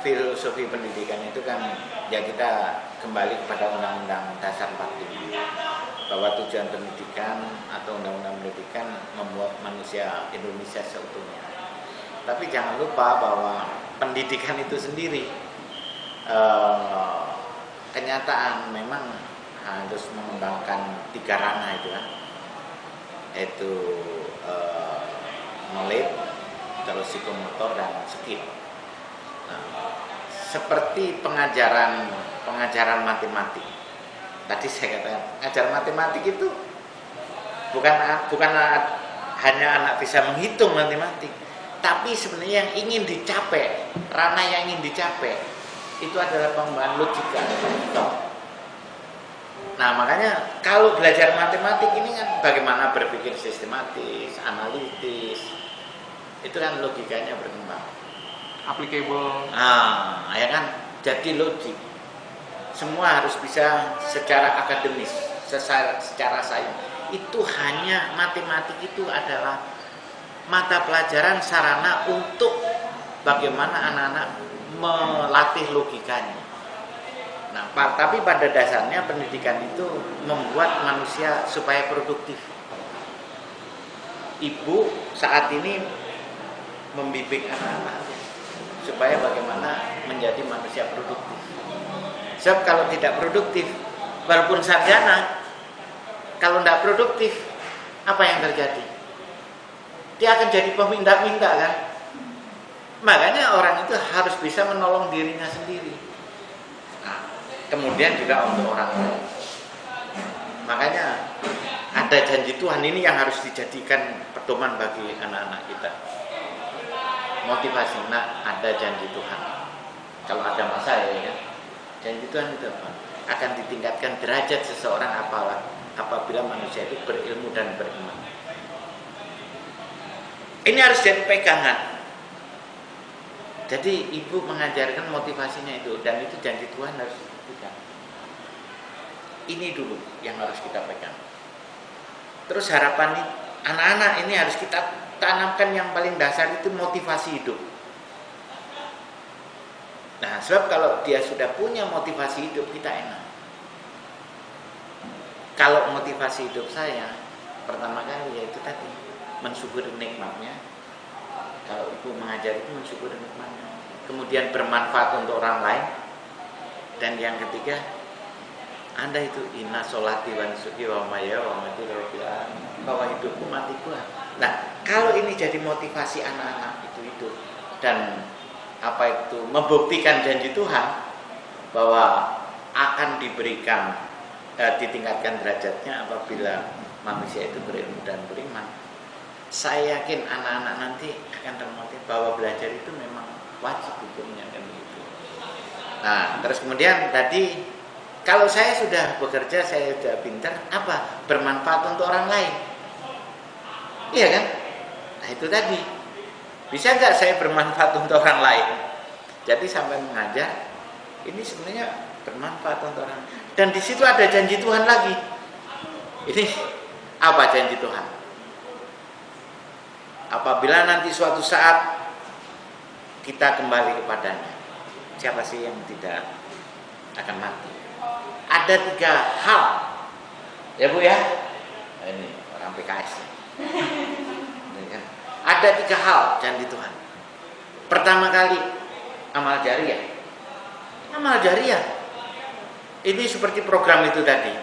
filosofi pendidikan itu kan ya kita kembali kepada Undang-Undang Dasar 45 bahwa tujuan pendidikan atau Undang-Undang pendidikan membuat manusia Indonesia seutuhnya. Tapi jangan lupa bahwa pendidikan itu sendiri kenyataan memang harus mengembangkan 3 ranah itu kan, yaitu knowledge, terus psikomotor dan skill. Nah, seperti pengajaran matematik. Tadi saya katakan, ngajar matematik itu bukan hanya anak bisa menghitung matematik, tapi sebenarnya yang ingin dicapai, ranah yang ingin dicapai itu adalah pengembangan logika. Nah, makanya kalau belajar matematik ini kan bagaimana berpikir sistematis, analitis, itu kan logikanya berkembang. Applicable. Nah, ya kan, jadi logik. Semua harus bisa secara akademis, secara sains. Itu hanya matematik itu adalah mata pelajaran sarana untuk bagaimana anak-anak melatih logikanya. Nah, tapi pada dasarnya pendidikan itu membuat manusia supaya produktif. Ibu saat ini membimbing anak-anak supaya bagaimana menjadi manusia produktif. Sebab kalau tidak produktif, walaupun sarjana, kalau tidak produktif, apa yang terjadi? Dia akan jadi peminta-minta kan? Makanya orang itu harus bisa menolong dirinya sendiri. Nah, kemudian juga untuk orang lain. Makanya ada janji Tuhan ini yang harus dijadikan pedoman bagi anak-anak kita. Motivasi, nah ada janji Tuhan. Kalau ada masa ya, janji Tuhan itu apa? Akan ditingkatkan derajat seseorang apabila manusia itu berilmu dan beriman. Ini harus jadi pegangan. Jadi ibu mengajarkan motivasinya itu, dan itu janji Tuhan harus dipegang. Ini dulu yang harus kita pegang. Terus harapan anak-anak ini harus kita tanamkan yang paling dasar itu motivasi hidup. Nah, sebab kalau dia sudah punya motivasi hidup, kita enak. Kalau motivasi hidup saya pertama kali yaitu tadi mensyukuri nikmatnya. Kalau ibu mengajar itu mensyukuri nikmatnya. Kemudian bermanfaat untuk orang lain. Dan yang ketiga, Anda itu inna sholati wa nusuki wa maya wa mati bahwa hidupku matiku. Nah, kalau ini jadi motivasi anak-anak itu hidup dan membuktikan janji Tuhan bahwa akan diberikan ditingkatkan derajatnya apabila manusia itu berilmu dan beriman. Saya yakin anak-anak nanti akan termotivasi bahwa belajar itu memang wajib hukumnya kan begitu. Nah, terus kemudian tadi kalau saya sudah bekerja, saya sudah pintar, apa? Bermanfaat untuk orang lain. Iya kan? Nah, itu tadi. Bisa nggak saya bermanfaat untuk orang lain? Jadi sampai mengajar, ini sebenarnya bermanfaat untuk orang. Dan di situ ada janji Tuhan lagi. Ini apa janji Tuhan? Apabila nanti suatu saat kita kembali kepadanya, siapa sih yang tidak akan mati? Ada 3 hal, ya Bu ya. Ini orang PKS. Ada 3 hal janji Tuhan. Pertama kali amal jariah. Amal jariah. Ini seperti program itu tadi.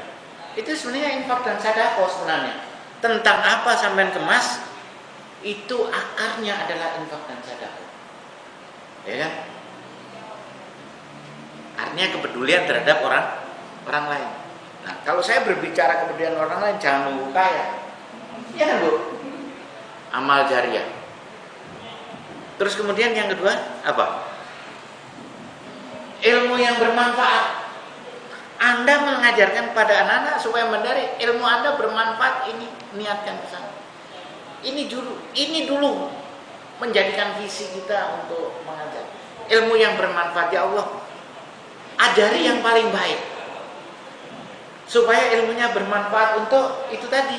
Itu sebenarnya infak dan sedekah sebenarnya. Tentang apa sampean kemas? Itu akarnya adalah infak dan sedekah. Ya kan? Artinya kepedulian terhadap orang lain. Nah, kalau saya berbicara kepedulian orang lain, jangan nunggu kaya. Iya kan Bu? Amal jariah. Terus kemudian yang kedua apa? Ilmu yang bermanfaat. Anda mengajarkan pada anak-anak supaya mendari ilmu Anda bermanfaat, ini niatkan ke sana. Ini dulu menjadikan visi kita untuk mengajar. Ilmu yang bermanfaat, ya Allah, ajari yang paling baik supaya ilmunya bermanfaat untuk itu tadi,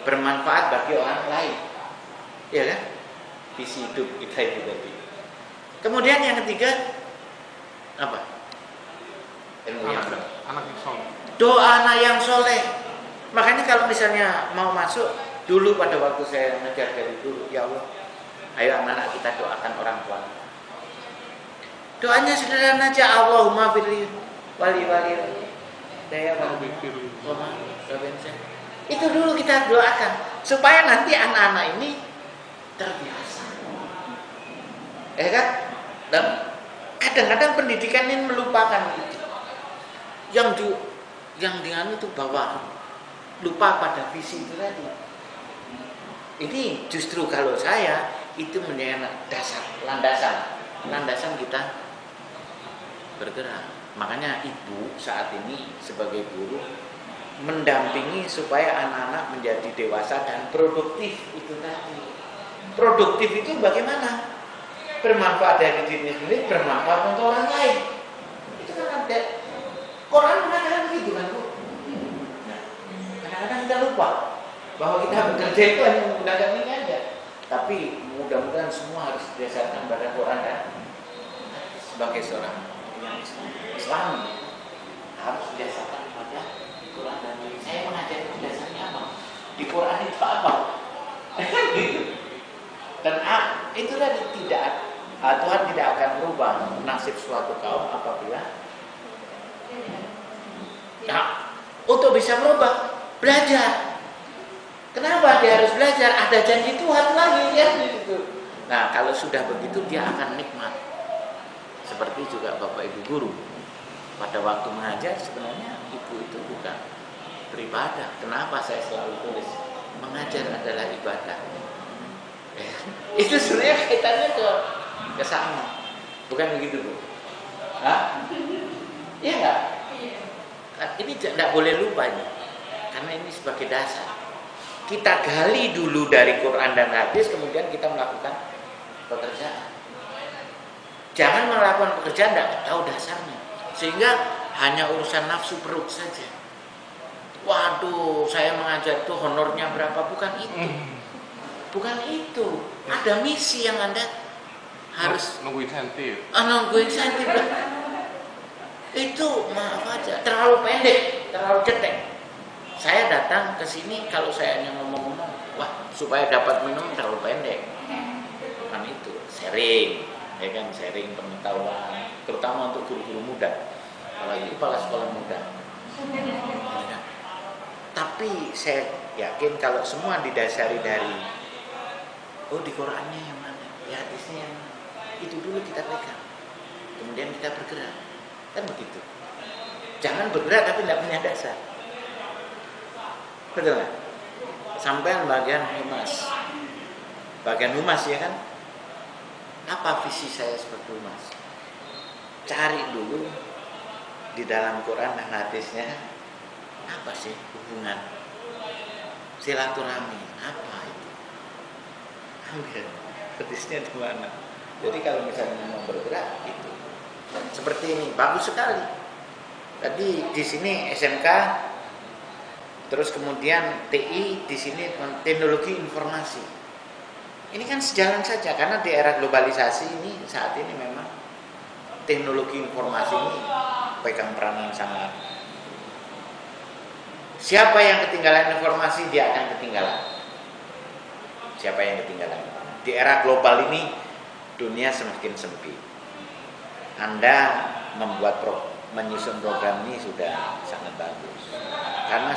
bermanfaat bagi orang lain. Ya kan? Visi hidup kita itu tadi. Kemudian yang ketiga apa? Ilmu yang berapa? Anak yang soleh. Doa anak yang soleh. Makanya kalau misalnya mau masuk, dulu pada waktu saya mengajar dari dulu, ya Allah, ayo anak-anak kita doakan orang tua. Doanya sederhana aja, Allahumma firli wali daya wali. Itu dulu kita doakan supaya nanti anak-anak ini terbiasa. Ya kan? Dan kadang-kadang pendidikan ini melupakan itu. Yang dengan itu bahwa lupa pada visi itu tadi. Ini justru kalau saya itu menjadi dasar, landasan kita bergerak. Makanya ibu saat ini sebagai guru mendampingi supaya anak-anak menjadi dewasa dan produktif itu tadi. Produktif itu bagaimana? Bermanfaat dari diri sendiri, bermanfaat untuk orang lain. Itu kan ada. Quran mengatakan begitu kan, Bu? Nah, kadang-kadang kita lupa bahwa kita bekerja itu hanya menggunakan ini aja. Tapi mudah-mudahan semua harus didasarkan pada Quran dan sebagai seorang yang Islam harus didasarkan pada Quran dan ini. Saya mengajar itu dasarnya apa? Di Quran itu apa? Gitu. Dan itu tadi Tuhan tidak akan merubah nasib suatu kaum apabila untuk bisa merubah belajar. Kenapa dia harus belajar? Ada janji Tuhan lagi ya gitu. Nah, kalau sudah begitu dia akan nikmat. Seperti juga Bapak Ibu guru. Pada waktu mengajar sebenarnya ibu itu bukan beribadah. Kenapa saya selalu tulis mengajar adalah ibadah? Itu sebenarnya kaitannya ke sana. Bukan begitu, Bu? Hah? Iya enggak? Ini tidak boleh lupa ini. Karena ini sebagai dasar. Kita gali dulu dari Quran dan hadis, kemudian kita melakukan pekerjaan. Jangan melakukan pekerjaan tidak tahu dasarnya, sehingga hanya urusan nafsu perut saja. Waduh, saya mengajar itu honornya berapa? Bukan itu. Bukan itu. Ada misi yang Anda harus nunggu insentif. Nunggu insentif. Itu maaf aja, terlalu pendek, terlalu cetek. Saya datang ke sini kalau saya hanya ngomong-ngomong, wah supaya dapat minum terlalu pendek. Kan itu sharing, ya kan, sharing pengetahuan, terutama untuk guru-guru muda, apalagi kepala sekolah muda. Ya. Tapi saya yakin kalau semua didasari dari di Qurannya yang mana, di hadisnya yang mana, itu dulu kita pegang, kemudian kita bergerak, kan begitu. Jangan bergerak tapi tidak punya dasar. Betul nggak? Sampai bagian humas ya kan? Apa visi saya seperti humas? Cari dulu di dalam Quran dan hadisnya apa sih hubungan silaturahmi, apa itu? Ambil hadisnya di mana? Jadi kalau misalnya mau bergerak itu seperti ini, bagus sekali. Tadi di sini SMK, terus kemudian TI, di sini teknologi informasi. Ini kan sejalan saja karena di era globalisasi ini saat ini memang teknologi informasi ini pegang peranan sangat. Siapa yang ketinggalan informasi dia akan ketinggalan. Siapa yang ketinggalan? Di era global ini dunia semakin sempit. Anda menyusun program ini sudah sangat bagus. Karena